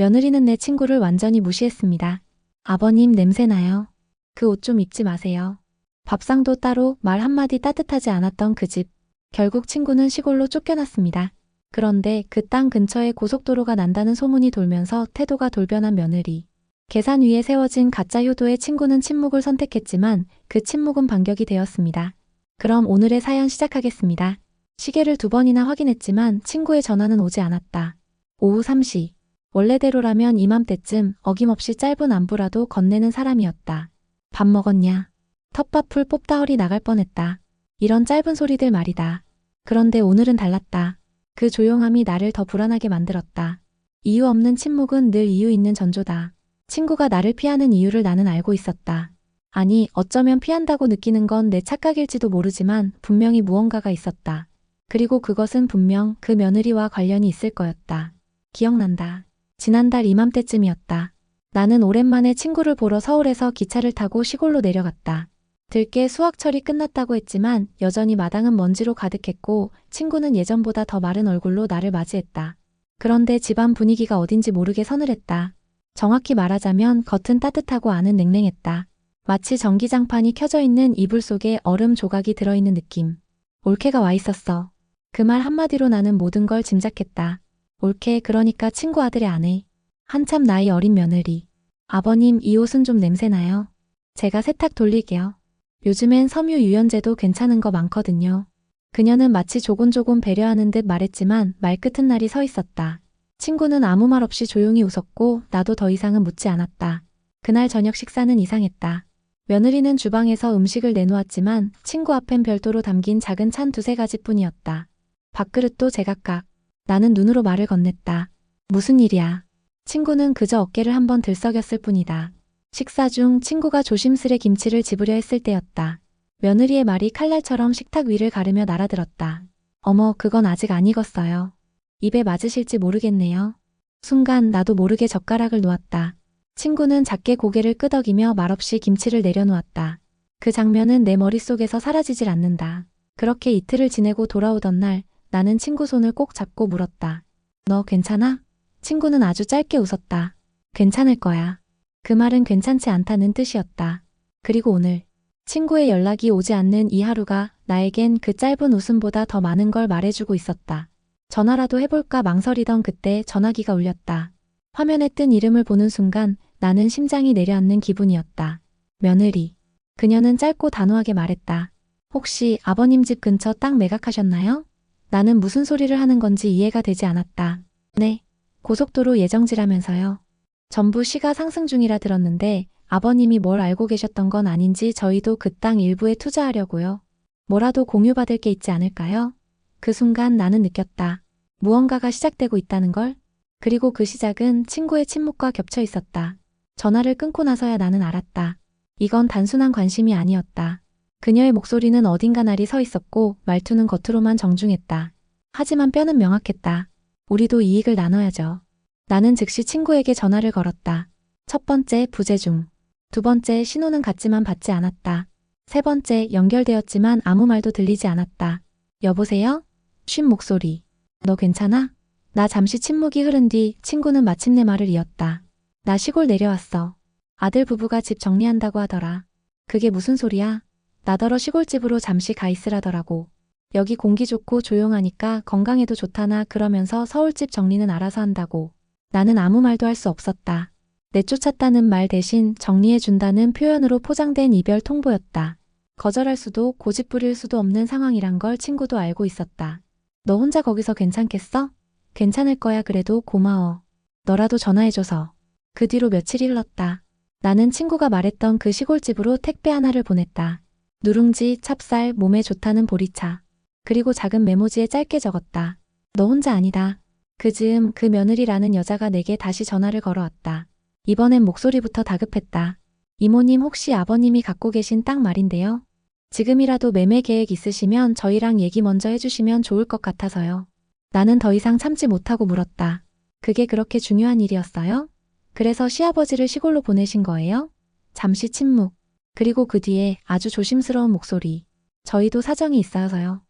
며느리는 내 친구를 완전히 무시했습니다. 아버님 냄새나요. 그 옷 좀 입지 마세요. 밥상도 따로 말 한마디 따뜻하지 않았던 그 집. 결국 친구는 시골로 쫓겨났습니다. 그런데 그 땅 근처에 고속도로가 난다는 소문이 돌면서 태도가 돌변한 며느리. 계산 위에 세워진 가짜 효도에 친구는 침묵을 선택했지만 그 침묵은 반격이 되었습니다. 그럼 오늘의 사연 시작하겠습니다. 시계를 2번이나 확인했지만 친구의 전화는 오지 않았다. 오후 3시. 원래대로라면 이맘때쯤 어김없이 짧은 안부라도 건네는 사람이었다. 밥 먹었냐? 텃밭풀 뽑다 허리 나갈 뻔했다. 이런 짧은 소리들 말이다. 그런데 오늘은 달랐다. 그 조용함이 나를 더 불안하게 만들었다. 이유 없는 침묵은 늘 이유 있는 전조다. 친구가 나를 피하는 이유를 나는 알고 있었다. 아니, 어쩌면 피한다고 느끼는 건 내 착각일지도 모르지만 분명히 무언가가 있었다. 그리고 그것은 분명 그 며느리와 관련이 있을 거였다. 기억난다. 지난달 이맘때쯤이었다. 나는 오랜만에 친구를 보러 서울에서 기차를 타고 시골로 내려갔다. 들깨 수확철이 끝났다고 했지만 여전히 마당은 먼지로 가득했고 친구는 예전보다 더 마른 얼굴로 나를 맞이했다. 그런데 집안 분위기가 어딘지 모르게 서늘했다. 정확히 말하자면 겉은 따뜻하고 안은 냉랭했다. 마치 전기장판이 켜져 있는 이불 속에 얼음 조각이 들어있는 느낌. 올케가 와 있었어. 그 말 한마디로 나는 모든 걸 짐작했다. 올케, 그러니까 친구 아들의 아내. 한참 나이 어린 며느리. 아버님, 이 옷은 좀 냄새나요? 제가 세탁 돌릴게요. 요즘엔 섬유 유연제도 괜찮은 거 많거든요. 그녀는 마치 조곤조곤 배려하는 듯 말했지만 말끝은 날이 서 있었다. 친구는 아무 말 없이 조용히 웃었고 나도 더 이상은 묻지 않았다. 그날 저녁 식사는 이상했다. 며느리는 주방에서 음식을 내놓았지만 친구 앞엔 별도로 담긴 작은 찬 2-3가지뿐이었다. 밥그릇도 제각각. 나는 눈으로 말을 건넸다. 무슨 일이야? 친구는 그저 어깨를 한번 들썩였을 뿐이다. 식사 중 친구가 조심스레 김치를 집으려 했을 때였다. 며느리의 말이 칼날처럼 식탁 위를 가르며 날아들었다. 어머, 그건 아직 안 익었어요. 입에 맞으실지 모르겠네요. 순간 나도 모르게 젓가락을 놓았다. 친구는 작게 고개를 끄덕이며 말없이 김치를 내려놓았다. 그 장면은 내 머릿속에서 사라지질 않는다. 그렇게 이틀을 지내고 돌아오던 날 나는 친구 손을 꼭 잡고 물었다. 너 괜찮아? 친구는 아주 짧게 웃었다. 괜찮을 거야. 그 말은 괜찮지 않다는 뜻이었다. 그리고 오늘 친구의 연락이 오지 않는 이 하루가 나에겐 그 짧은 웃음보다 더 많은 걸 말해주고 있었다. 전화라도 해볼까 망설이던 그때 전화기가 울렸다. 화면에 뜬 이름을 보는 순간 나는 심장이 내려앉는 기분이었다. 며느리. 그녀는 짧고 단호하게 말했다. 혹시 아버님 집 근처 땅 매각하셨나요? 나는 무슨 소리를 하는 건지 이해가 되지 않았다. 네. 고속도로 예정지라면서요. 전부 시가 상승 중이라 들었는데 아버님이 뭘 알고 계셨던 건 아닌지 저희도 그 땅 일부에 투자하려고요. 뭐라도 공유받을 게 있지 않을까요? 그 순간 나는 느꼈다. 무언가가 시작되고 있다는 걸. 그리고 그 시작은 친구의 침묵과 겹쳐 있었다. 전화를 끊고 나서야 나는 알았다. 이건 단순한 관심이 아니었다. 그녀의 목소리는 어딘가 날이 서 있었고 말투는 겉으로만 정중했다. 하지만 뼈는 명확했다. 우리도 이익을 나눠야죠. 나는 즉시 친구에게 전화를 걸었다. 첫 번째, 부재중. 두 번째, 신호는 갔지만 받지 않았다. 세 번째, 연결되었지만 아무 말도 들리지 않았다. 여보세요? 쉰 목소리. 너 괜찮아? 나 잠시 침묵이 흐른 뒤 친구는 마침내 말을 이었다. 나 시골 내려왔어. 아들 부부가 집 정리한다고 하더라. 그게 무슨 소리야? 나더러 시골집으로 잠시 가 있으라더라고. 여기 공기 좋고 조용하니까 건강에도 좋다나 그러면서 서울집 정리는 알아서 한다고. 나는 아무 말도 할 수 없었다. 내쫓았다는 말 대신 정리해준다는 표현으로 포장된 이별 통보였다. 거절할 수도 고집 부릴 수도 없는 상황이란 걸 친구도 알고 있었다. 너 혼자 거기서 괜찮겠어? 괜찮을 거야. 그래도 고마워. 너라도 전화해줘서. 그 뒤로 며칠이 흘렀다. 나는 친구가 말했던 그 시골집으로 택배 하나를 보냈다. 누룽지, 찹쌀, 몸에 좋다는 보리차. 그리고 작은 메모지에 짧게 적었다. 너 혼자 아니다. 그 즈음 그 며느리라는 여자가 내게 다시 전화를 걸어왔다. 이번엔 목소리부터 다급했다. 이모님, 혹시 아버님이 갖고 계신 땅 말인데요. 지금이라도 매매 계획 있으시면 저희랑 얘기 먼저 해주시면 좋을 것 같아서요. 나는 더 이상 참지 못하고 물었다. 그게 그렇게 중요한 일이었어요? 그래서 시아버지를 시골로 보내신 거예요? 잠시 침묵. 그리고 그 뒤에 아주 조심스러운 목소리. 저희도 사정이 있어서요.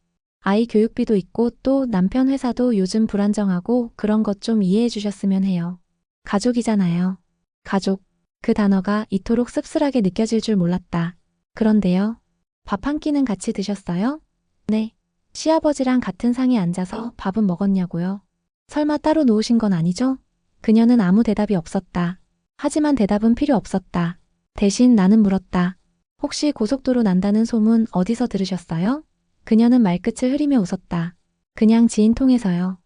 아이 교육비도 있고 또 남편 회사도 요즘 불안정하고 그런 것 좀 이해해 주셨으면 해요. 가족이잖아요. 가족. 그 단어가 이토록 씁쓸하게 느껴질 줄 몰랐다. 그런데요. 밥 한 끼는 같이 드셨어요? 네. 시아버지랑 같은 상에 앉아서 밥은 먹었냐고요? 설마 따로 놓으신 건 아니죠? 그녀는 아무 대답이 없었다. 하지만 대답은 필요 없었다. 대신 나는 물었다. 혹시 고속도로 난다는 소문 어디서 들으셨어요? 그녀는 말끝을 흐리며 웃었다. 그냥 지인 통해서요.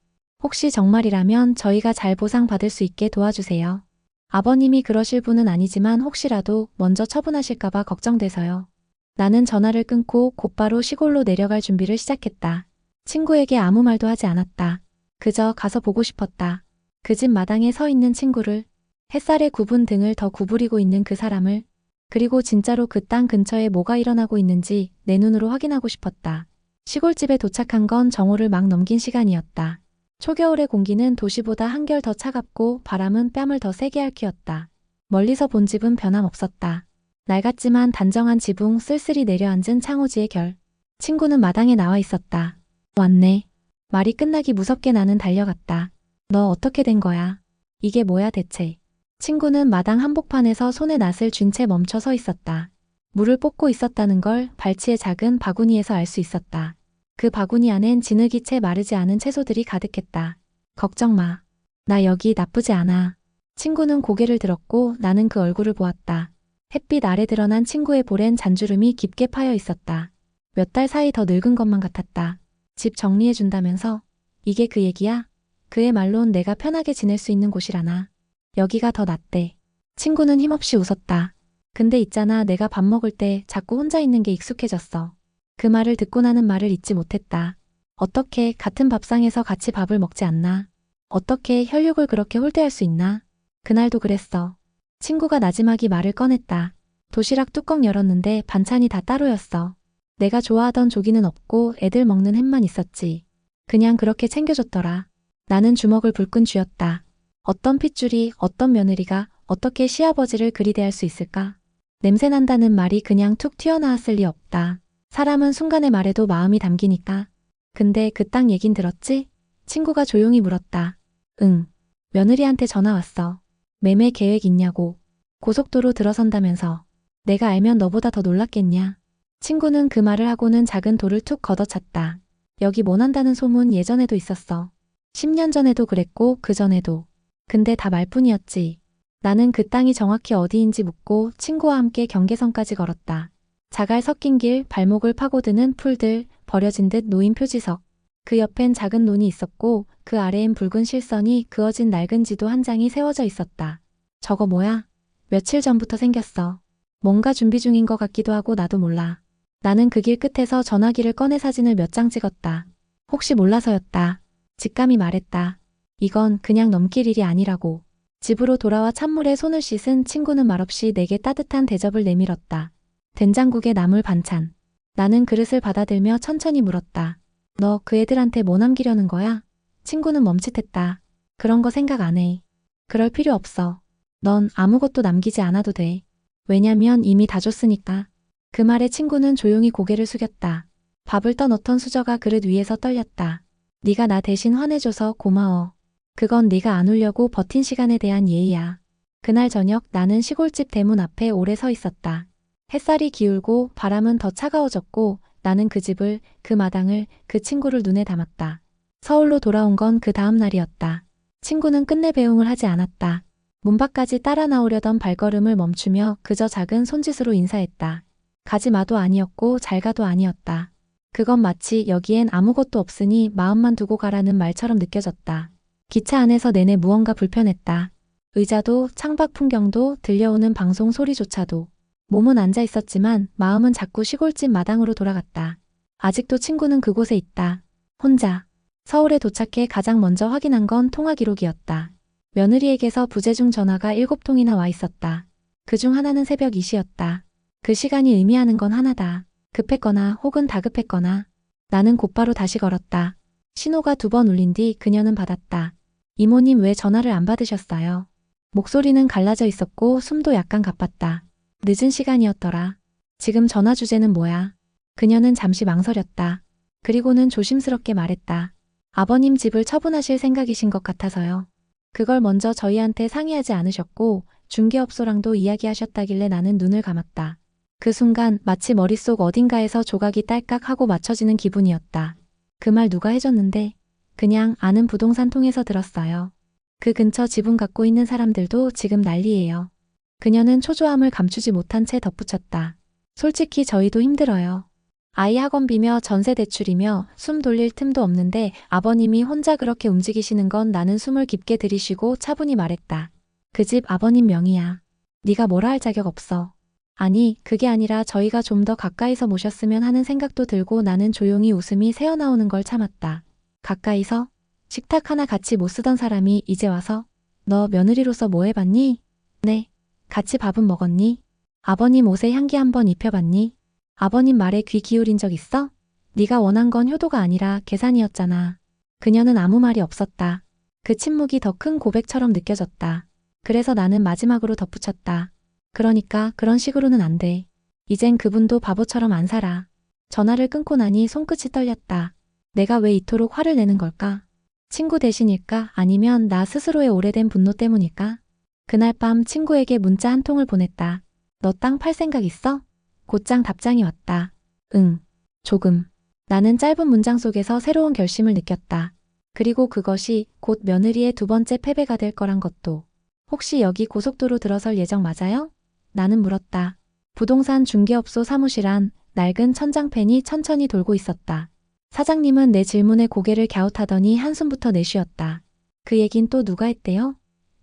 혹시 정말이라면 저희가 잘 보상받을 수 있게 도와주세요. 아버님이 그러실 분은 아니지만 혹시라도 먼저 처분하실까봐 걱정돼서요. 나는 전화를 끊고 곧바로 시골로 내려갈 준비를 시작했다. 친구에게 아무 말도 하지 않았다. 그저 가서 보고 싶었다. 그 집 마당에 서 있는 친구를, 햇살에 굽은 등을 더 구부리고 있는 그 사람을, 그리고 진짜로 그 땅 근처에 뭐가 일어나고 있는지 내 눈으로 확인하고 싶었다. 시골집에 도착한 건 정오를 막 넘긴 시간이었다. 초겨울의 공기는 도시보다 한결 더 차갑고 바람은 뺨을 더 세게 핥히었다. 멀리서 본 집은 변함없었다. 낡았지만 단정한 지붕 쓸쓸히 내려앉은 창호지의 결. 친구는 마당에 나와 있었다. 왔네. 말이 끝나기 무섭게 나는 달려갔다. 너 어떻게 된 거야? 이게 뭐야 대체? 친구는 마당 한복판에서 손에 낫을 쥔 채 멈춰 서 있었다. 물을 뽑고 있었다는 걸 발치의 작은 바구니에서 알 수 있었다. 그 바구니 안엔 진흙이 채 마르지 않은 채소들이 가득했다. 걱정 마. 나 여기 나쁘지 않아. 친구는 고개를 들었고 나는 그 얼굴을 보았다. 햇빛 아래 드러난 친구의 볼엔 잔주름이 깊게 파여 있었다. 몇 달 사이 더 늙은 것만 같았다. 집 정리해준다면서? 이게 그 얘기야? 그의 말론 내가 편하게 지낼 수 있는 곳이라나. 여기가 더 낫대. 친구는 힘없이 웃었다. 근데 있잖아 내가 밥 먹을 때 자꾸 혼자 있는 게 익숙해졌어. 그 말을 듣고 나는 말을 잇지 못했다. 어떻게 같은 밥상에서 같이 밥을 먹지 않나? 어떻게 혈육을 그렇게 홀대할 수 있나? 그날도 그랬어. 친구가 나지막이 말을 꺼냈다. 도시락 뚜껑 열었는데 반찬이 다 따로였어. 내가 좋아하던 조기는 없고 애들 먹는 햄만 있었지. 그냥 그렇게 챙겨줬더라. 나는 주먹을 불끈 쥐었다. 어떤 핏줄이, 어떤 며느리가 어떻게 시아버지를 그리 대할 수 있을까? 냄새난다는 말이 그냥 툭 튀어나왔을 리 없다. 사람은 순간의 말에도 마음이 담기니까. 근데 그 땅 얘긴 들었지? 친구가 조용히 물었다. 응. 며느리한테 전화 왔어. 매매 계획 있냐고. 고속도로 들어선다면서. 내가 알면 너보다 더 놀랐겠냐. 친구는 그 말을 하고는 작은 돌을 툭 걷어찼다. 여기 모난다는 소문 예전에도 있었어. 10년 전에도 그랬고 그 전에도. 근데 다 말뿐이었지. 나는 그 땅이 정확히 어디인지 묻고 친구와 함께 경계선까지 걸었다. 자갈 섞인 길, 발목을 파고드는 풀들, 버려진 듯 놓인 표지석. 그 옆엔 작은 논이 있었고 그 아래엔 붉은 실선이 그어진 낡은 지도 한 장이 세워져 있었다. 저거 뭐야? 며칠 전부터 생겼어. 뭔가 준비 중인 것 같기도 하고 나도 몰라. 나는 그 길 끝에서 전화기를 꺼내 사진을 몇 장 찍었다. 혹시 몰라서였다. 직감이 말했다. 이건 그냥 넘길 일이 아니라고. 집으로 돌아와 찬물에 손을 씻은 친구는 말없이 내게 따뜻한 대접을 내밀었다. 된장국에 나물 반찬. 나는 그릇을 받아들며 천천히 물었다. 너 그 애들한테 뭐 남기려는 거야? 친구는 멈칫했다. 그런 거 생각 안 해. 그럴 필요 없어. 넌 아무것도 남기지 않아도 돼. 왜냐면 이미 다 줬으니까. 그 말에 친구는 조용히 고개를 숙였다. 밥을 떠놓던 수저가 그릇 위에서 떨렸다. 네가 나 대신 화내줘서 고마워. 그건 네가 안 울려고 버틴 시간에 대한 예의야. 그날 저녁 나는 시골집 대문 앞에 오래 서 있었다. 햇살이 기울고 바람은 더 차가워졌고 나는 그 집을, 그 마당을, 그 친구를 눈에 담았다. 서울로 돌아온 건 그 다음 날이었다. 친구는 끝내 배웅을 하지 않았다. 문 밖까지 따라 나오려던 발걸음을 멈추며 그저 작은 손짓으로 인사했다. 가지 마도 아니었고 잘 가도 아니었다. 그건 마치 여기엔 아무것도 없으니 마음만 두고 가라는 말처럼 느껴졌다. 기차 안에서 내내 무언가 불편했다. 의자도, 창밖 풍경도, 들려오는 방송 소리조차도. 몸은 앉아 있었지만 마음은 자꾸 시골집 마당으로 돌아갔다. 아직도 친구는 그곳에 있다. 혼자. 서울에 도착해 가장 먼저 확인한 건 통화 기록이었다. 며느리에게서 부재중 전화가 7통이나 와 있었다. 그중 하나는 새벽 2시였다. 그 시간이 의미하는 건 하나다. 급했거나 혹은 다급했거나. 나는 곧바로 다시 걸었다. 신호가 2번 울린 뒤 그녀는 받았다. 이모님 왜 전화를 안 받으셨어요? 목소리는 갈라져 있었고 숨도 약간 가빴다. 늦은 시간이었더라. 지금 전화 주제는 뭐야? 그녀는 잠시 망설였다. 그리고는 조심스럽게 말했다. 아버님 집을 처분하실 생각이신 것 같아서요. 그걸 먼저 저희한테 상의하지 않으셨고 중개업소랑도 이야기하셨다길래 나는 눈을 감았다. 그 순간 마치 머릿속 어딘가에서 조각이 딸깍 하고 맞춰지는 기분이었다. 그 말 누가 해줬는데? 그냥 아는 부동산 통해서 들었어요. 그 근처 지분 갖고 있는 사람들도 지금 난리예요. 그녀는 초조함을 감추지 못한 채 덧붙였다. 솔직히 저희도 힘들어요. 아이 학원비며 전세 대출이며 숨 돌릴 틈도 없는데 아버님이 혼자 그렇게 움직이시는 건 나는 숨을 깊게 들이쉬고 차분히 말했다. 그 집 아버님 명의야. 네가 뭐라 할 자격 없어. 아니, 그게 아니라 저희가 좀 더 가까이서 모셨으면 하는 생각도 들고 나는 조용히 웃음이 새어나오는 걸 참았다. 가까이서? 식탁 하나 같이 못 쓰던 사람이 이제 와서? 너 며느리로서 뭐 해봤니? 네. 같이 밥은 먹었니? 아버님 옷에 향기 한번 입혀봤니? 아버님 말에 귀 기울인 적 있어? 네가 원한 건 효도가 아니라 계산이었잖아. 그녀는 아무 말이 없었다. 그 침묵이 더 큰 고백처럼 느껴졌다. 그래서 나는 마지막으로 덧붙였다. 그러니까 그런 식으로는 안 돼. 이젠 그분도 바보처럼 안 살아. 전화를 끊고 나니 손끝이 떨렸다. 내가 왜 이토록 화를 내는 걸까? 친구 대신일까? 아니면 나 스스로의 오래된 분노 때문일까? 그날 밤 친구에게 문자 한 통을 보냈다. 너 땅 팔 생각 있어? 곧장 답장이 왔다. 응. 조금. 나는 짧은 문장 속에서 새로운 결심을 느꼈다. 그리고 그것이 곧 며느리의 두 번째 패배가 될 거란 것도. 혹시 여기 고속도로 들어설 예정 맞아요? 나는 물었다. 부동산 중개업소 사무실 안 낡은 천장팬이 천천히 돌고 있었다. 사장님은 내 질문에 고개를 갸웃하더니 한숨부터 내쉬었다. 그 얘긴 또 누가 했대요?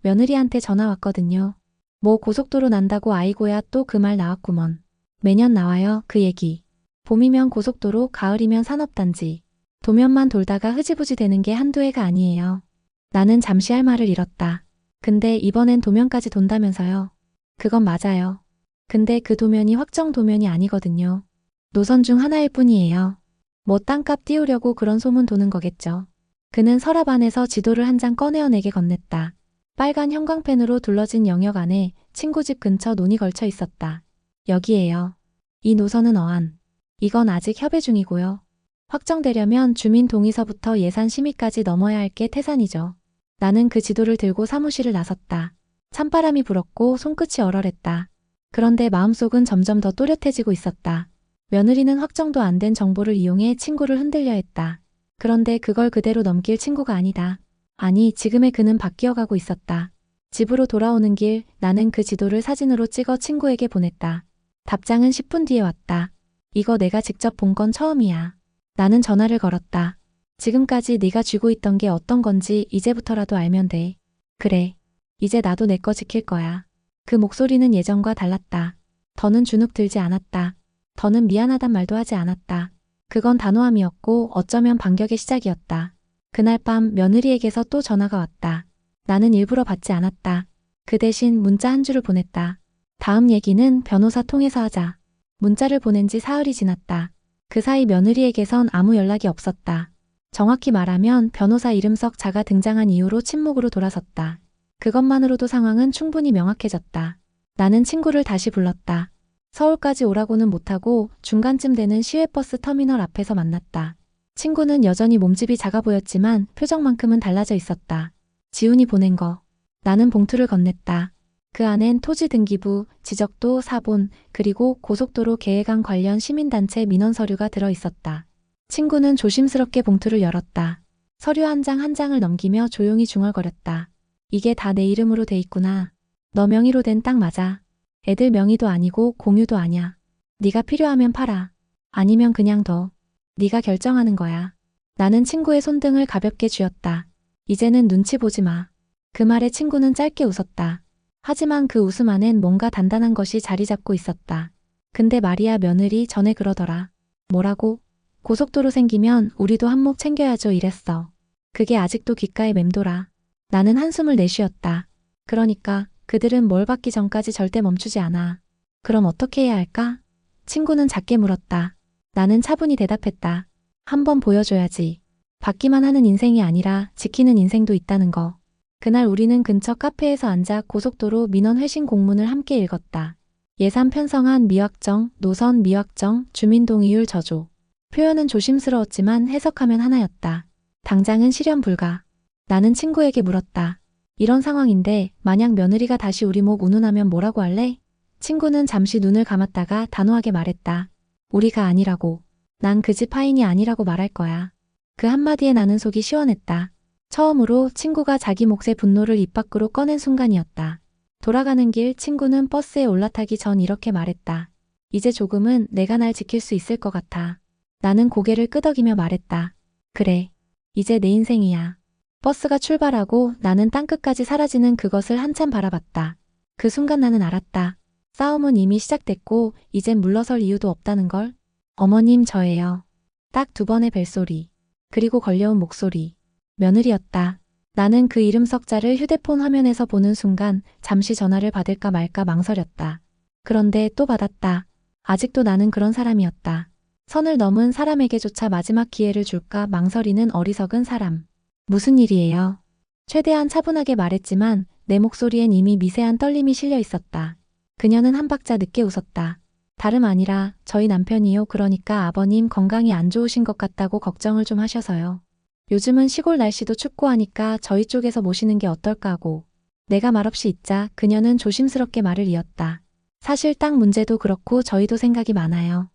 며느리한테 전화 왔거든요. 뭐 고속도로 난다고 아이고야 또 그 말 나왔구먼. 매년 나와요, 그 얘기. 봄이면 고속도로, 가을이면 산업단지. 도면만 돌다가 흐지부지 되는 게 한두 해가 아니에요. 나는 잠시 할 말을 잃었다. 근데 이번엔 도면까지 돈다면서요. 그건 맞아요. 근데 그 도면이 확정 도면이 아니거든요. 노선 중 하나일 뿐이에요. 뭐 땅값 띄우려고 그런 소문 도는 거겠죠. 그는 서랍 안에서 지도를 한 장 꺼내어 내게 건넸다. 빨간 형광펜으로 둘러진 영역 안에 친구 집 근처 논이 걸쳐 있었다. 여기에요. 이 노선은 어안. 이건 아직 협의 중이고요. 확정되려면 주민 동의서부터 예산 심의까지 넘어야 할 게 태산이죠. 나는 그 지도를 들고 사무실을 나섰다. 찬바람이 불었고 손끝이 얼얼했다. 그런데 마음속은 점점 더 또렷해지고 있었다. 며느리는 확정도 안 된 정보를 이용해 친구를 흔들려 했다. 그런데 그걸 그대로 넘길 친구가 아니다. 아니, 지금의 그는 바뀌어가고 있었다. 집으로 돌아오는 길, 나는 그 지도를 사진으로 찍어 친구에게 보냈다. 답장은 10분 뒤에 왔다. 이거 내가 직접 본 건 처음이야. 나는 전화를 걸었다. 지금까지 네가 쥐고 있던 게 어떤 건지 이제부터라도 알면 돼. 그래. 이제 나도 내 거 지킬 거야. 그 목소리는 예전과 달랐다. 더는 주눅 들지 않았다. 더는 미안하단 말도 하지 않았다. 그건 단호함이었고 어쩌면 반격의 시작이었다. 그날 밤 며느리에게서 또 전화가 왔다. 나는 일부러 받지 않았다. 그 대신 문자 한 줄을 보냈다. 다음 얘기는 변호사 통해서 하자. 문자를 보낸 지 사흘이 지났다. 그 사이 며느리에게선 아무 연락이 없었다. 정확히 말하면 변호사 이름 석 자가 등장한 이후로 침묵으로 돌아섰다. 그것만으로도 상황은 충분히 명확해졌다. 나는 친구를 다시 불렀다. 서울까지 오라고는 못하고 중간쯤 되는 시외버스 터미널 앞에서 만났다. 친구는 여전히 몸집이 작아 보였지만 표정만큼은 달라져 있었다. 지훈이 보낸 거. 나는 봉투를 건넸다. 그 안엔 토지 등기부, 지적도, 사본, 그리고 고속도로 계획안 관련 시민단체 민원 서류가 들어 있었다. 친구는 조심스럽게 봉투를 열었다. 서류 한 장 한 장을 넘기며 조용히 중얼거렸다. 이게 다 내 이름으로 돼 있구나. 너 명의로 된 땅 맞아. 애들 명의도 아니고 공유도 아냐. 네가 필요하면 팔아. 아니면 그냥 둬. 네가 결정하는 거야. 나는 친구의 손등을 가볍게 쥐었다. 이제는 눈치 보지 마. 그 말에 친구는 짧게 웃었다. 하지만 그 웃음 안엔 뭔가 단단한 것이 자리 잡고 있었다. 근데 마리아 며느리 전에 그러더라. 뭐라고? 고속도로 생기면 우리도 한몫 챙겨야죠 이랬어. 그게 아직도 귓가에 맴돌아. 나는 한숨을 내쉬었다. 그러니까 그들은 뭘 받기 전까지 절대 멈추지 않아. 그럼 어떻게 해야 할까? 친구는 작게 물었다. 나는 차분히 대답했다. 한번 보여줘야지. 받기만 하는 인생이 아니라 지키는 인생도 있다는 거. 그날 우리는 근처 카페에서 앉아 고속도로 민원 회신 공문을 함께 읽었다. 예산 편성안 미확정, 노선 미확정, 주민동의율 저조. 표현은 조심스러웠지만 해석하면 하나였다. 당장은 실현 불가. 나는 친구에게 물었다. 이런 상황인데 만약 며느리가 다시 우리 목 운운하면 뭐라고 할래? 친구는 잠시 눈을 감았다가 단호하게 말했다. 우리가 아니라고. 난 그 집 하인이 아니라고 말할 거야. 그 한마디에 나는 속이 시원했다. 처음으로 친구가 자기 몫의 분노를 입 밖으로 꺼낸 순간이었다. 돌아가는 길 친구는 버스에 올라타기 전 이렇게 말했다. 이제 조금은 내가 날 지킬 수 있을 것 같아. 나는 고개를 끄덕이며 말했다. 그래. 이제 내 인생이야. 버스가 출발하고 나는 땅끝까지 사라지는 그것을 한참 바라봤다. 그 순간 나는 알았다. 싸움은 이미 시작됐고 이젠 물러설 이유도 없다는 걸. 어머님 저예요. 딱 2번의 벨소리. 그리고 걸려온 목소리. 며느리였다. 나는 그 이름 석자를 휴대폰 화면에서 보는 순간 잠시 전화를 받을까 말까 망설였다. 그런데 또 받았다. 아직도 나는 그런 사람이었다. 선을 넘은 사람에게조차 마지막 기회를 줄까 망설이는 어리석은 사람. 무슨 일이에요? 최대한 차분하게 말했지만 내 목소리엔 이미 미세한 떨림이 실려 있었다. 그녀는 한 박자 늦게 웃었다. 다름 아니라 저희 남편이요. 그러니까 아버님 건강이 안 좋으신 것 같다고 걱정을 좀 하셔서요. 요즘은 시골 날씨도 춥고 하니까 저희 쪽에서 모시는 게 어떨까 하고. 내가 말없이 있자 그녀는 조심스럽게 말을 이었다. 사실 땅 문제도 그렇고 저희도 생각이 많아요.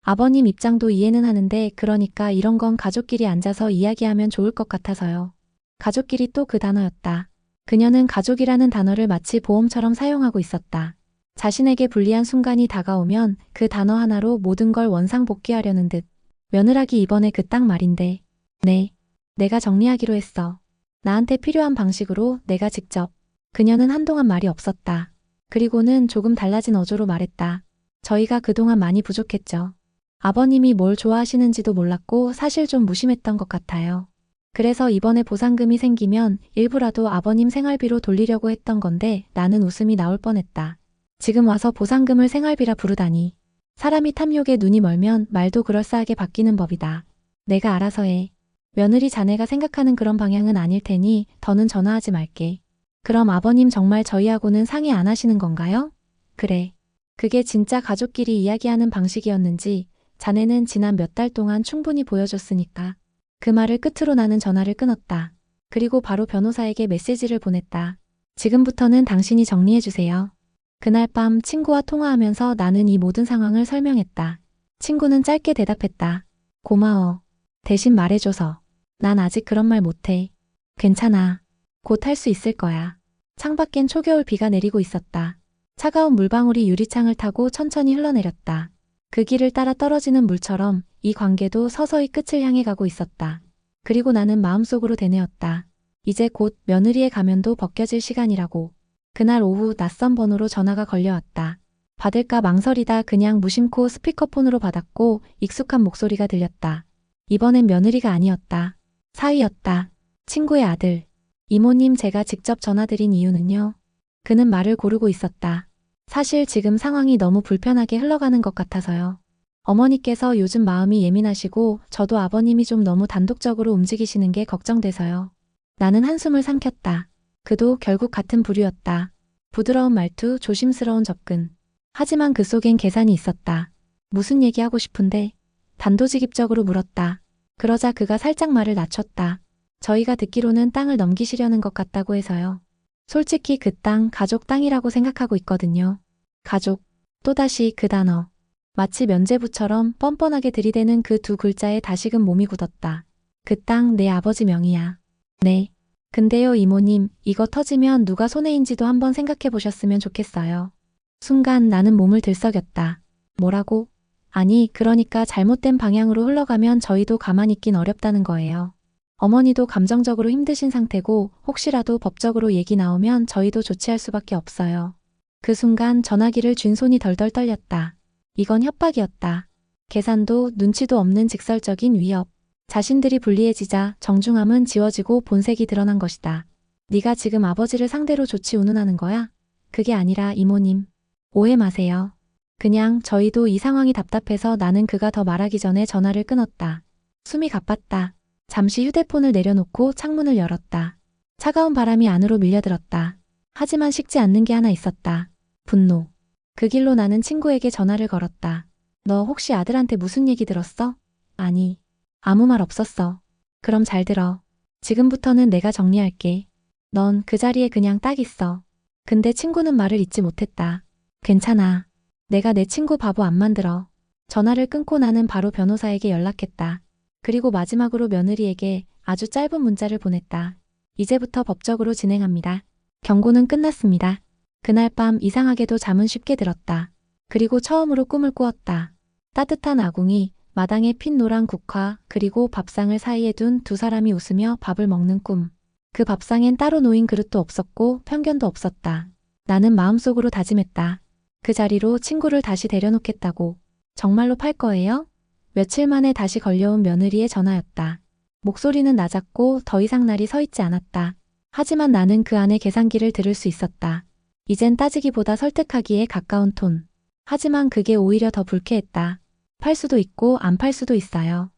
아버님 입장도 이해는 하는데 그러니까 이런 건 가족끼리 앉아서 이야기하면 좋을 것 같아서요. 가족끼리 또 그 단어였다. 그녀는 가족이라는 단어를 마치 보험처럼 사용하고 있었다. 자신에게 불리한 순간이 다가오면 그 단어 하나로 모든 걸 원상복귀하려는 듯. 며느라기 이번에 그 딱 말인데. 네. 내가 정리하기로 했어. 나한테 필요한 방식으로 내가 직접. 그녀는 한동안 말이 없었다. 그리고는 조금 달라진 어조로 말했다. 저희가 그동안 많이 부족했죠. 아버님이 뭘 좋아하시는지도 몰랐고 사실 좀 무심했던 것 같아요. 그래서 이번에 보상금이 생기면 일부라도 아버님 생활비로 돌리려고 했던 건데 나는 웃음이 나올 뻔했다. 지금 와서 보상금을 생활비라 부르다니. 사람이 탐욕에 눈이 멀면 말도 그럴싸하게 바뀌는 법이다. 내가 알아서 해. 며느리 자네가 생각하는 그런 방향은 아닐 테니 더는 전화하지 말게. 그럼 아버님 정말 저희하고는 상의 안 하시는 건가요? 그래. 그게 진짜 가족끼리 이야기하는 방식이었는지 자네는 지난 몇 달 동안 충분히 보여줬으니까. 그 말을 끝으로 나는 전화를 끊었다. 그리고 바로 변호사에게 메시지를 보냈다. 지금부터는 당신이 정리해주세요. 그날 밤 친구와 통화하면서 나는 이 모든 상황을 설명했다. 친구는 짧게 대답했다. 고마워. 대신 말해줘서. 난 아직 그런 말 못해. 괜찮아. 곧 할 수 있을 거야. 창밖엔 초겨울 비가 내리고 있었다. 차가운 물방울이 유리창을 타고 천천히 흘러내렸다. 그 길을 따라 떨어지는 물처럼 이 관계도 서서히 끝을 향해 가고 있었다. 그리고 나는 마음속으로 되뇌었다. 이제 곧 며느리의 가면도 벗겨질 시간이라고. 그날 오후 낯선 번호로 전화가 걸려왔다. 받을까 망설이다 그냥 무심코 스피커폰으로 받았고 익숙한 목소리가 들렸다. 이번엔 며느리가 아니었다. 사위였다. 친구의 아들. 이모님 제가 직접 전화드린 이유는요. 그는 말을 고르고 있었다. 사실 지금 상황이 너무 불편하게 흘러가는 것 같아서요. 어머니께서 요즘 마음이 예민하시고 저도 아버님이 좀 너무 단독적으로 움직이시는 게 걱정돼서요. 나는 한숨을 삼켰다. 그도 결국 같은 부류였다. 부드러운 말투, 조심스러운 접근. 하지만 그 속엔 계산이 있었다. 무슨 얘기하고 싶은데? 단도직입적으로 물었다. 그러자 그가 살짝 말을 낮췄다. 저희가 듣기로는 땅을 넘기시려는 것 같다고 해서요. 솔직히 그 땅 가족 땅이라고 생각하고 있거든요. 가족. 또다시 그 단어. 마치 면죄부처럼 뻔뻔하게 들이대는 그 2글자에 다시금 몸이 굳었다. 그 땅 내 아버지 명의야. 네. 근데요 이모님, 이거 터지면 누가 손해인지도 한번 생각해 보셨으면 좋겠어요. 순간 나는 몸을 들썩였다. 뭐라고? 아니, 그러니까 잘못된 방향으로 흘러가면 저희도 가만히 있긴 어렵다는 거예요. 어머니도 감정적으로 힘드신 상태고 혹시라도 법적으로 얘기 나오면 저희도 조치할 수밖에 없어요. 그 순간 전화기를 쥔 손이 덜덜 떨렸다. 이건 협박이었다. 계산도 눈치도 없는 직설적인 위협. 자신들이 불리해지자 정중함은 지워지고 본색이 드러난 것이다. 네가 지금 아버지를 상대로 조치 운운하는 거야? 그게 아니라 이모님. 오해 마세요. 그냥 저희도 이 상황이 답답해서 나는 그가 더 말하기 전에 전화를 끊었다. 숨이 가빴다. 잠시 휴대폰을 내려놓고 창문을 열었다. 차가운 바람이 안으로 밀려들었다. 하지만 식지 않는 게 하나 있었다. 분노. 그 길로 나는 친구에게 전화를 걸었다. 너 혹시 아들한테 무슨 얘기 들었어? 아니. 아무 말 없었어. 그럼 잘 들어. 지금부터는 내가 정리할게. 넌 그 자리에 그냥 딱 있어. 근데 친구는 말을 잇지 못했다. 괜찮아. 내가 내 친구 바보 안 만들어. 전화를 끊고 나는 바로 변호사에게 연락했다. 그리고 마지막으로 며느리에게 아주 짧은 문자를 보냈다. 이제부터 법적으로 진행합니다. 경고는 끝났습니다. 그날 밤 이상하게도 잠은 쉽게 들었다. 그리고 처음으로 꿈을 꾸었다. 따뜻한 아궁이, 마당에 핀 노란 국화, 그리고 밥상을 사이에 둔 두 사람이 웃으며 밥을 먹는 꿈. 그 밥상엔 따로 놓인 그릇도 없었고 편견도 없었다. 나는 마음속으로 다짐했다. 그 자리로 친구를 다시 데려놓겠다고. 정말로 팔 거예요? 며칠 만에 다시 걸려온 며느리의 전화였다. 목소리는 낮았고 더 이상 날이 서 있지 않았다. 하지만 나는 그 안에 계산기를 들을 수 있었다. 이젠 따지기보다 설득하기에 가까운 톤. 하지만 그게 오히려 더 불쾌했다. 팔 수도 있고 안 팔 수도 있어요.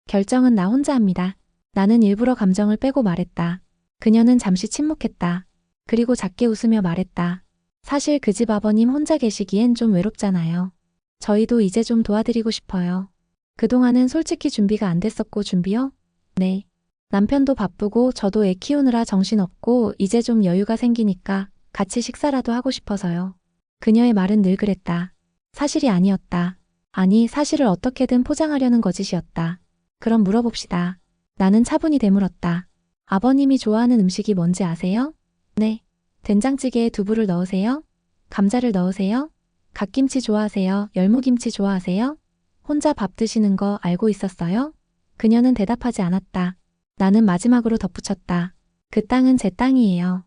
결정은 나 혼자 합니다. 나는 일부러 감정을 빼고 말했다. 그녀는 잠시 침묵했다. 그리고 작게 웃으며 말했다. 사실 그 집 아버님 혼자 계시기엔 좀 외롭잖아요. 저희도 이제 좀 도와드리고 싶어요. 그동안은 솔직히 준비가 안 됐었고 준비요? 네. 남편도 바쁘고 저도 애 키우느라 정신없고 이제 좀 여유가 생기니까 같이 식사라도 하고 싶어서요. 그녀의 말은 늘 그랬다. 사실이 아니었다. 아니, 사실을 어떻게든 포장하려는 거짓이었다. 그럼 물어봅시다. 나는 차분히 되물었다. 아버님이 좋아하는 음식이 뭔지 아세요? 네. 된장찌개에 두부를 넣으세요? 감자를 넣으세요? 갓김치 좋아하세요? 열무김치 좋아하세요? 혼자 밥 드시는 거 알고 있었어요? 그녀는 대답하지 않았다. 나는 마지막으로 덧붙였다. 그 땅은 제 땅이에요.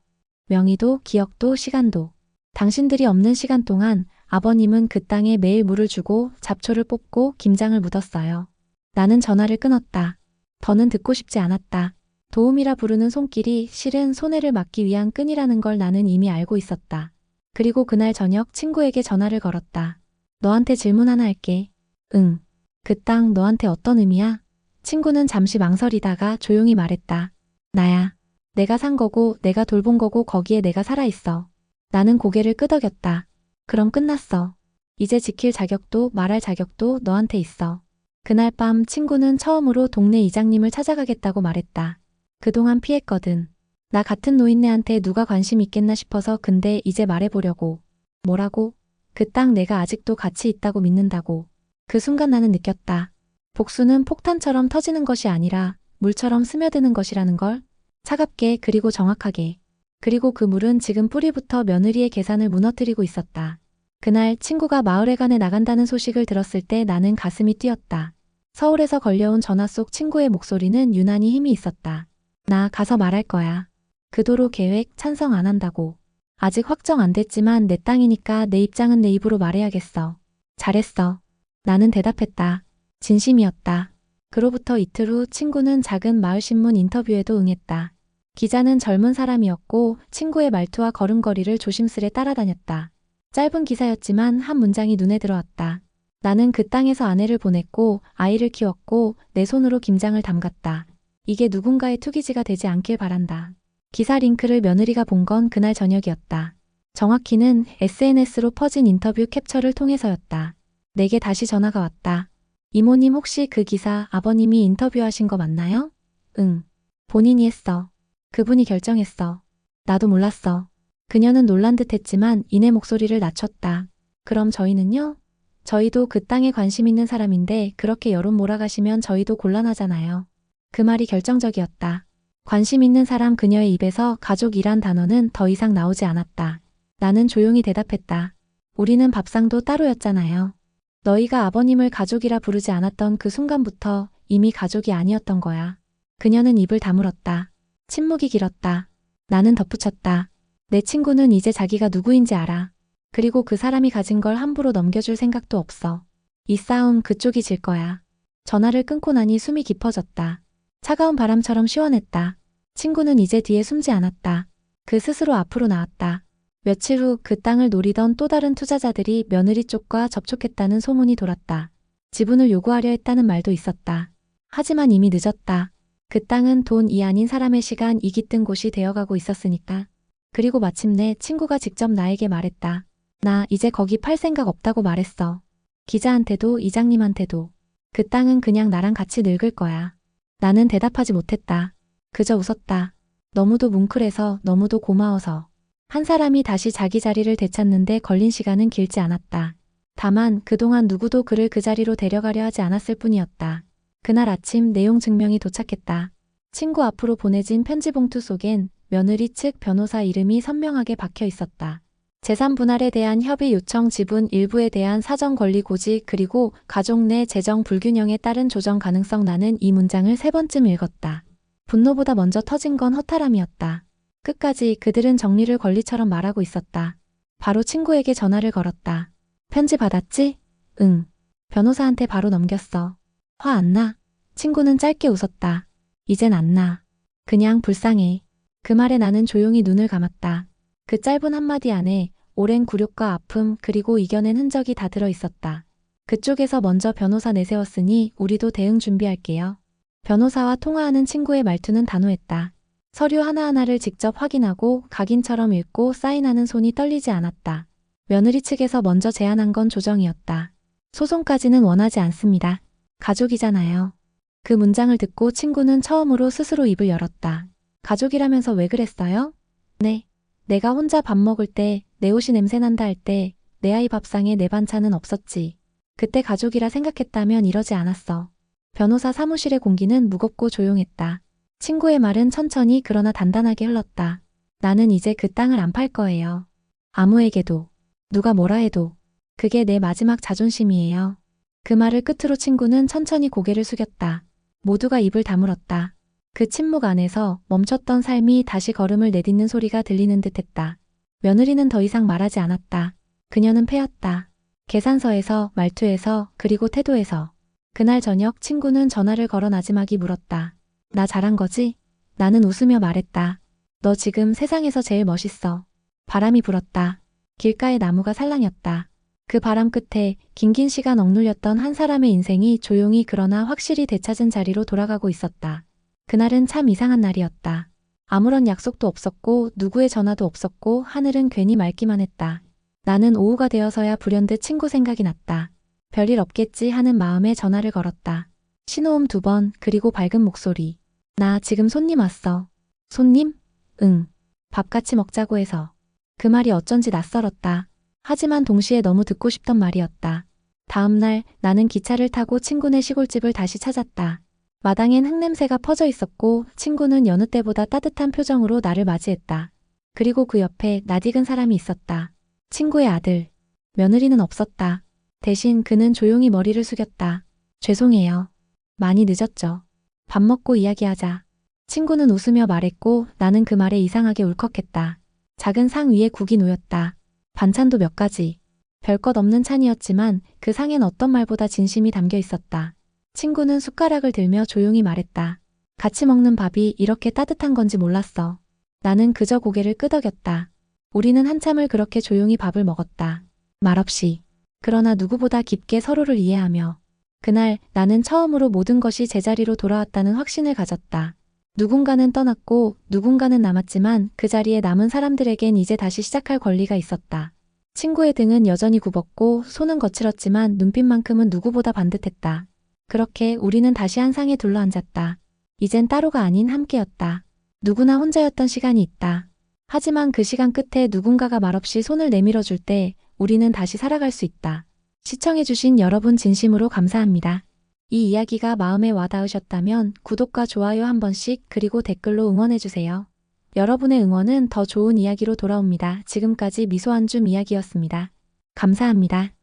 명의도, 기억도, 시간도. 당신들이 없는 시간 동안 아버님은 그 땅에 매일 물을 주고 잡초를 뽑고 김장을 묻었어요. 나는 전화를 끊었다. 더는 듣고 싶지 않았다. 도움이라 부르는 손길이 실은 손해를 막기 위한 끈이라는 걸 나는 이미 알고 있었다. 그리고 그날 저녁 친구에게 전화를 걸었다. 너한테 질문 하나 할게. 응. 그 땅 너한테 어떤 의미야? 친구는 잠시 망설이다가 조용히 말했다. 나야. 내가 산 거고 내가 돌본 거고 거기에 내가 살아있어. 나는 고개를 끄덕였다. 그럼 끝났어. 이제 지킬 자격도 말할 자격도 너한테 있어. 그날 밤 친구는 처음으로 동네 이장님을 찾아가겠다고 말했다. 그동안 피했거든. 나 같은 노인네한테 누가 관심 있겠나 싶어서 근데 이제 말해보려고. 뭐라고? 그 땅 내가 아직도 가치 있다고 믿는다고. 그 순간 나는 느꼈다. 복수는 폭탄처럼 터지는 것이 아니라 물처럼 스며드는 것이라는 걸. 차갑게 그리고 정확하게. 그리고 그 물은 지금 뿌리부터 며느리의 계산을 무너뜨리고 있었다. 그날 친구가 마을회관에 나간다는 소식을 들었을 때 나는 가슴이 뛰었다. 서울에서 걸려온 전화 속 친구의 목소리는 유난히 힘이 있었다. 나 가서 말할 거야. 그 도로 계획 찬성 안 한다고. 아직 확정 안 됐지만 내 땅이니까 내 입장은 내 입으로 말해야겠어. 잘했어. 나는 대답했다. 진심이었다. 그로부터 이틀 후 친구는 작은 마을신문 인터뷰에도 응했다. 기자는 젊은 사람이었고 친구의 말투와 걸음걸이를 조심스레 따라다녔다. 짧은 기사였지만 한 문장이 눈에 들어왔다. 나는 그 땅에서 아내를 보냈고 아이를 키웠고 내 손으로 김장을 담갔다. 이게 누군가의 투기지가 되지 않길 바란다. 기사 링크를 며느리가 본 건 그날 저녁이었다. 정확히는 SNS로 퍼진 인터뷰 캡처를 통해서였다. 내게 다시 전화가 왔다. 이모님 혹시 그 기사 아버님이 인터뷰하신 거 맞나요? 응. 본인이 했어. 그분이 결정했어. 나도 몰랐어. 그녀는 놀란 듯 했지만 이내 목소리를 낮췄다. 그럼 저희는요? 저희도 그 땅에 관심 있는 사람인데 그렇게 여론 몰아가시면 저희도 곤란하잖아요. 그 말이 결정적이었다. 관심 있는 사람 그녀의 입에서 가족이란 단어는 더 이상 나오지 않았다. 나는 조용히 대답했다. 우리는 밥상도 따로였잖아요. 너희가 아버님을 가족이라 부르지 않았던 그 순간부터 이미 가족이 아니었던 거야. 그녀는 입을 다물었다. 침묵이 길었다. 나는 덧붙였다. 내 친구는 이제 자기가 누구인지 알아. 그리고 그 사람이 가진 걸 함부로 넘겨줄 생각도 없어. 이 싸움 그쪽이 질 거야. 전화를 끊고 나니 숨이 깊어졌다. 차가운 바람처럼 시원했다. 친구는 이제 뒤에 숨지 않았다. 그 스스로 앞으로 나왔다. 며칠 후 그 땅을 노리던 또 다른 투자자들이 며느리 쪽과 접촉했다는 소문이 돌았다. 지분을 요구하려 했다는 말도 있었다. 하지만 이미 늦었다. 그 땅은 돈이 아닌 사람의 시간 이 깃든 곳이 되어가고 있었으니까. 그리고 마침내 친구가 직접 나에게 말했다. 나 이제 거기 팔 생각 없다고 말했어. 기자한테도 이장님한테도. 그 땅은 그냥 나랑 같이 늙을 거야. 나는 대답하지 못했다. 그저 웃었다. 너무도 뭉클해서, 너무도 고마워서. 한 사람이 다시 자기 자리를 되찾는데 걸린 시간은 길지 않았다. 다만 그동안 누구도 그를 그 자리로 데려가려 하지 않았을 뿐이었다. 그날 아침 내용 증명이 도착했다. 친구 앞으로 보내진 편지 봉투 속엔 며느리 측 변호사 이름이 선명하게 박혀 있었다. 재산 분할에 대한 협의 요청, 지분 일부에 대한 사정 권리 고지, 그리고 가족 내 재정 불균형에 따른 조정 가능성. 나는 이 문장을 3번쯤 읽었다. 분노보다 먼저 터진 건 허탈함이었다. 끝까지 그들은 정리를 권리처럼 말하고 있었다. 바로 친구에게 전화를 걸었다. 편지 받았지? 응. 변호사한테 바로 넘겼어. 화 안 나? 친구는 짧게 웃었다. 이젠 안 나. 그냥 불쌍해. 그 말에 나는 조용히 눈을 감았다. 그 짧은 한마디 안에 오랜 굴욕과 아픔, 그리고 이겨낸 흔적이 다 들어 있었다. 그쪽에서 먼저 변호사 내세웠으니 우리도 대응 준비할게요. 변호사와 통화하는 친구의 말투는 단호했다. 서류 하나하나를 직접 확인하고 각인처럼 읽고 사인하는 손이 떨리지 않았다. 며느리 측에서 먼저 제안한 건 조정이었다. 소송까지는 원하지 않습니다. 가족이잖아요. 그 문장을 듣고 친구는 처음으로 스스로 입을 열었다. 가족이라면서 왜 그랬어요? 네. 내가 혼자 밥 먹을 때, 내 옷이 냄새난다 할 때, 내 아이 밥상에 내 반찬은 없었지. 그때 가족이라 생각했다면 이러지 않았어. 변호사 사무실의 공기는 무겁고 조용했다. 친구의 말은 천천히 그러나 단단하게 흘렀다. 나는 이제 그 땅을 안 팔 거예요. 아무에게도. 누가 뭐라 해도. 그게 내 마지막 자존심이에요. 그 말을 끝으로 친구는 천천히 고개를 숙였다. 모두가 입을 다물었다. 그 침묵 안에서 멈췄던 삶이 다시 걸음을 내딛는 소리가 들리는 듯했다. 며느리는 더 이상 말하지 않았다. 그녀는 패였다. 계산서에서, 말투에서, 그리고 태도에서. 그날 저녁 친구는 전화를 걸어 나지막이 물었다. 나 잘한 거지? 나는 웃으며 말했다. 너 지금 세상에서 제일 멋있어. 바람이 불었다. 길가의 나무가 살랑였다. 그 바람 끝에 긴 시간 억눌렸던 한 사람의 인생이 조용히 그러나 확실히 되찾은 자리로 돌아가고 있었다. 그날은 참 이상한 날이었다. 아무런 약속도 없었고 누구의 전화도 없었고 하늘은 괜히 맑기만 했다. 나는 오후가 되어서야 불현듯 친구 생각이 났다. 별일 없겠지 하는 마음에 전화를 걸었다. 신호음 2번, 그리고 밝은 목소리. 나 지금 손님 왔어. 손님? 응. 밥 같이 먹자고 해서. 그 말이 어쩐지 낯설었다. 하지만 동시에 너무 듣고 싶던 말이었다. 다음 날 나는 기차를 타고 친구네 시골집을 다시 찾았다. 마당엔 흙냄새가 퍼져 있었고 친구는 여느 때보다 따뜻한 표정으로 나를 맞이했다. 그리고 그 옆에 낯익은 사람이 있었다. 친구의 아들. 며느리는 없었다. 대신 그는 조용히 머리를 숙였다. 죄송해요. 많이 늦었죠. 밥 먹고 이야기하자. 친구는 웃으며 말했고 나는 그 말에 이상하게 울컥했다. 작은 상 위에 국이 놓였다. 반찬도 몇 가지. 별것 없는 찬이었지만 그 상엔 어떤 말보다 진심이 담겨 있었다. 친구는 숟가락을 들며 조용히 말했다. 같이 먹는 밥이 이렇게 따뜻한 건지 몰랐어. 나는 그저 고개를 끄덕였다. 우리는 한참을 그렇게 조용히 밥을 먹었다. 말없이. 그러나 누구보다 깊게 서로를 이해하며. 그날 나는 처음으로 모든 것이 제자리로 돌아왔다는 확신을 가졌다. 누군가는 떠났고 누군가는 남았지만 그 자리에 남은 사람들에겐 이제 다시 시작할 권리가 있었다. 친구의 등은 여전히 굽었고 손은 거칠었지만 눈빛만큼은 누구보다 반듯했다. 그렇게 우리는 다시 한 상에 둘러앉았다. 이젠 따로가 아닌 함께였다. 누구나 혼자였던 시간이 있다. 하지만 그 시간 끝에 누군가가 말없이 손을 내밀어 줄 때 우리는 다시 살아갈 수 있다. 시청해주신 여러분 진심으로 감사합니다. 이 이야기가 마음에 와닿으셨다면 구독과 좋아요 한 번씩 그리고 댓글로 응원해주세요. 여러분의 응원은 더 좋은 이야기로 돌아옵니다. 지금까지 미소 한 줌 이야기였습니다. 감사합니다.